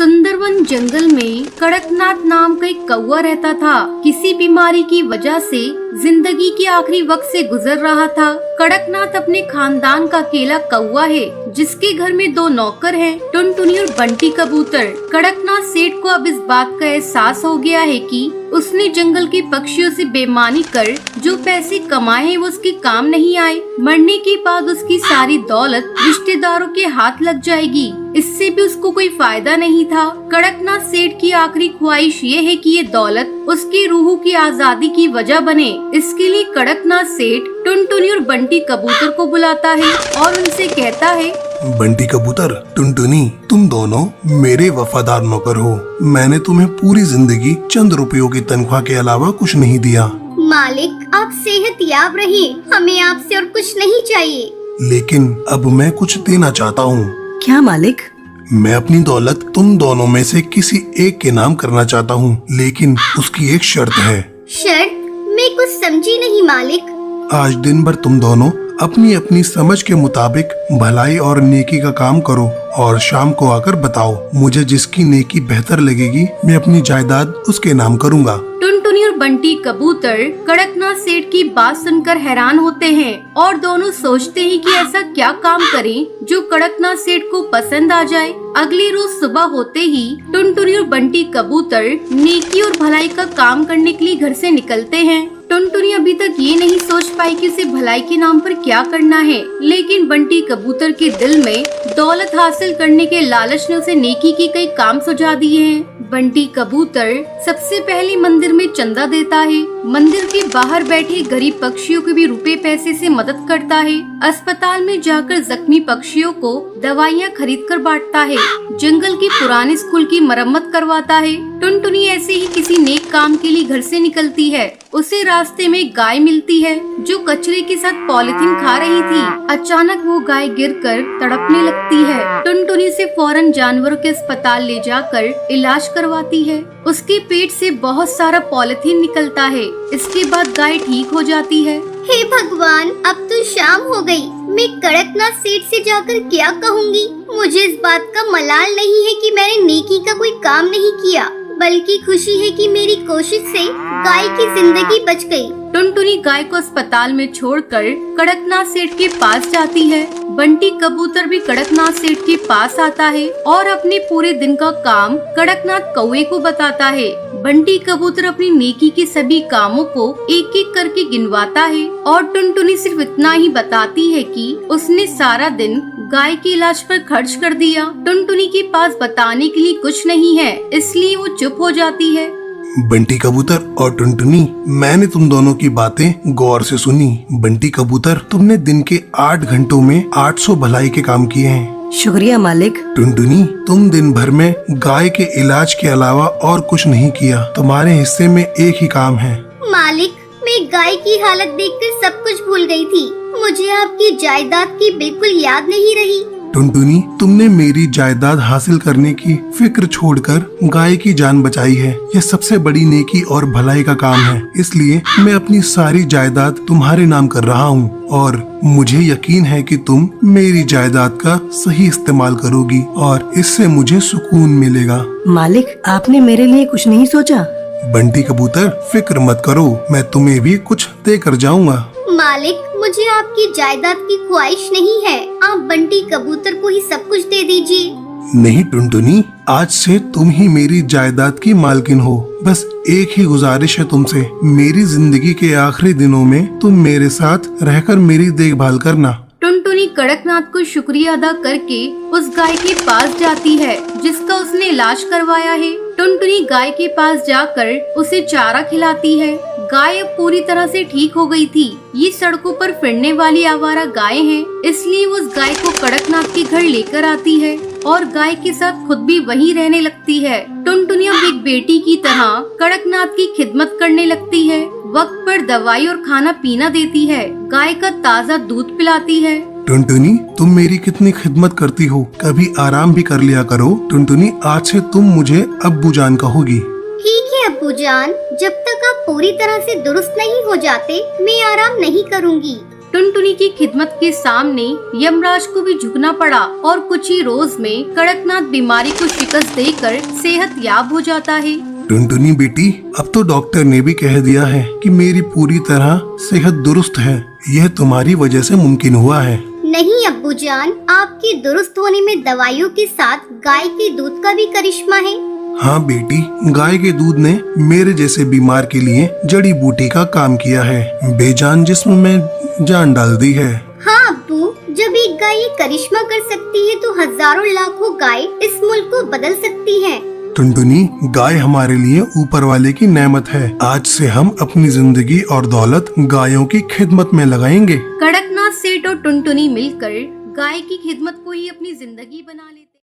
सुंदरवन जंगल में कड़कनाथ नाम का एक कौवा रहता था। किसी बीमारी की वजह से जिंदगी के आखिरी वक्त से गुजर रहा था। कड़कनाथ अपने खानदान का अकेला कौवा है, जिसके घर में 2 नौकर हैं, टुनटुनी और बंटी कबूतर। कड़कनाथ सेठ को अब इस बात का एहसास हो गया है कि उसने जंगल के पक्षियों से बेईमानी कर जो पैसे कमाए हैं वो उसके काम नहीं आए। मरने के बाद उसकी सारी दौलत रिश्तेदारों के हाथ लग जाएगी, इससे भी उसको कोई फायदा नहीं था। कड़कनाथ सेठ की आखिरी ख्वाहिश ये है कि ये दौलत उसकी रूह की आजादी की वजह बने। इसके लिए कड़कनाथ सेठ टुनटुनी और बंटी कबूतर को बुलाता है और उनसे कहता है, बंटी कबूतर, टुनटुनी, तुम दोनों मेरे वफादार नौकर हो। मैंने तुम्हें पूरी जिंदगी चंद रुपयों की तनख्वाह के अलावा कुछ नहीं दिया। मालिक, आप सेहतयाब रहिए, हमें आपसे और कुछ नहीं चाहिए। लेकिन अब मैं कुछ देना चाहता हूँ। क्या मालिक? मैं अपनी दौलत तुम दोनों में से किसी एक के नाम करना चाहता हूँ, लेकिन उसकी एक शर्त है। शर्त? मैं कुछ समझी नहीं मालिक। आज दिन भर तुम दोनों अपनी अपनी समझ के मुताबिक भलाई और नेकी का काम करो और शाम को आकर बताओ। मुझे जिसकी नेकी बेहतर लगेगी मैं अपनी जायदाद उसके नाम करूँगा। टुनटुनी और बंटी कबूतर कड़कनाथ सेठ की बात सुनकर हैरान होते हैं और दोनों सोचते हैं कि ऐसा क्या काम करें जो कड़कनाथ सेठ को पसंद आ जाए। अगली रोज सुबह होते ही टुनटुनी और बंटी कबूतर नेकी और भलाई का काम करने के लिए घर से निकलते हैं। टुनटुनी अभी तक ये नहीं सोच पाई कि उसे भलाई के नाम पर क्या करना है, लेकिन बंटी कबूतर के दिल में दौलत हासिल करने के लालच ने उसे नेकी के कई काम सुझा दिए हैं। बंटी कबूतर सबसे पहले मंदिर में चंदा देता है, मंदिर के बाहर बैठे गरीब पक्षियों की भी रुपए पैसे से मदद करता है, अस्पताल में जाकर जख्मी पक्षियों को दवाइयाँ खरीद कर बांटता है, जंगल की पुरानी स्कूल की मरम्मत करवाता है। टुनटुनी ऐसे ही किसी नेक काम के लिए घर से निकलती है। उसे रास्ते में गाय मिलती है जो कचरे के साथ पॉलिथीन खा रही थी। अचानक वो गाय गिरकर तड़पने लगती है। टुनटुनी से फौरन जानवरों के अस्पताल ले जाकर इलाज करवाती है। उसके पेट से बहुत सारा पॉलिथीन निकलता है। इसके बाद गाय ठीक हो जाती है। हे भगवान, अब तो शाम हो गई। मैं कड़कनाथ सेठ से जाकर क्या कहूँगी? मुझे इस बात का मलाल नहीं है कि मैंने नेकी का कोई काम नहीं किया, बल्कि खुशी है कि मेरी कोशिश से गाय की जिंदगी बच गई। टुनटुनी गाय को अस्पताल में छोड़कर कड़कनाथ सेठ के पास जाती है। बंटी कबूतर भी कड़कनाथ सेठ के पास आता है और अपने पूरे दिन का काम कड़कनाथ कौवे को बताता है। बंटी कबूतर अपनी नेकी के सभी कामों को एक एक करके गिनवाता है और टुनटुनी सिर्फ इतना ही बताती है कि उसने सारा दिन गाय के इलाज पर खर्च कर दिया। टुनटुनी के पास बताने के लिए कुछ नहीं है, इसलिए वो चुप हो जाती है। बंटी कबूतर और टुनटुनी, मैंने तुम दोनों की बातें गौर से सुनी। बंटी कबूतर, तुमने दिन के 8 घंटों में 800 भलाई के काम किए हैं। शुक्रिया मालिक। टुनटुनी, तुम दिन भर में गाय के इलाज के अलावा और कुछ नहीं किया। तुम्हारे हिस्से में एक ही काम है। मालिक, मैं गाय की हालत देखकर सब कुछ भूल गई थी। मुझे आपकी जायदाद की बिल्कुल याद नहीं रही। टुनटुनी, तुमने मेरी जायदाद हासिल करने की फिक्र छोड़कर गाय की जान बचाई है। यह सबसे बड़ी नेकी और भलाई का काम है, इसलिए मैं अपनी सारी जायदाद तुम्हारे नाम कर रहा हूँ और मुझे यकीन है कि तुम मेरी जायदाद का सही इस्तेमाल करोगी और इससे मुझे सुकून मिलेगा। मालिक, आपने मेरे लिए कुछ नहीं सोचा? बंटी कबूतर, फिक्र मत करो, मैं तुम्हें भी कुछ दे कर जाऊँगा। मालिक, मुझे आपकी जायदाद की ख्वाहिश नहीं है। आप बंटी कबूतर को ही सब कुछ दे दीजिए। नहीं टुनटुनी, आज से तुम ही मेरी जायदाद की मालकिन हो। बस एक ही गुजारिश है तुमसे, मेरी जिंदगी के आखिरी दिनों में तुम मेरे साथ रहकर मेरी देखभाल करना। टुनटुनी कड़कनाथ को शुक्रिया अदा करके उस गाय के पास जाती है जिसका उसने इलाज करवाया है। टुनटुनी गाय के पास जाकर उसे चारा खिलाती है। गाय अब पूरी तरह से ठीक हो गई थी। ये सड़कों पर फिरने वाली आवारा गाय हैं, इसलिए वो उस गाय को कड़कनाथ के घर लेकर आती है और गाय के साथ खुद भी वहीं रहने लगती है। टुनटुनी अब एक बेटी की तरह कड़कनाथ की खिदमत करने लगती है। वक्त पर दवाई और खाना पीना देती है, गाय का ताज़ा दूध पिलाती है। टुनटुनी, तुम मेरी कितनी खिदमत करती हो, कभी आराम भी कर लिया करो। टुनटुनी, आज से तुम मुझे अब्बू जान कहोगी। ठीक है अब्बू जान, जब तक आप पूरी तरह से दुरुस्त नहीं हो जाते मैं आराम नहीं करूंगी। टुनटुनी की खिदमत के सामने यमराज को भी झुकना पड़ा और कुछ ही रोज में कड़कनाथ बीमारी को शिकस्त देकर सेहत याब हो जाता है। टुनटुनी बेटी, अब तो डॉक्टर ने भी कह दिया है कि मेरी पूरी तरह सेहत दुरुस्त है। यह तुम्हारी वजह से मुमकिन हुआ है। नहीं अब्बू जान, आपके दुरुस्त होने में दवाइयों के साथ गाय के दूध का भी करिश्मा है। हाँ बेटी, गाय के दूध ने मेरे जैसे बीमार के लिए जड़ी बूटी का काम किया है। बेजान जिस्म में जान डाल दी है। हाँ अब्बू, जब एक गाय ये करिश्मा कर सकती है तो हजारों लाखों गाय इस मुल्क को बदल सकती है। टुनटुनी, गाय हमारे लिए ऊपर वाले की नेमत है। आज से हम अपनी जिंदगी और दौलत गायों की खिदमत में लगाएंगे। कड़कनाथ सेठ और टुनटुनी मिलकर गाय की खिदमत को ही अपनी जिंदगी बना लेते।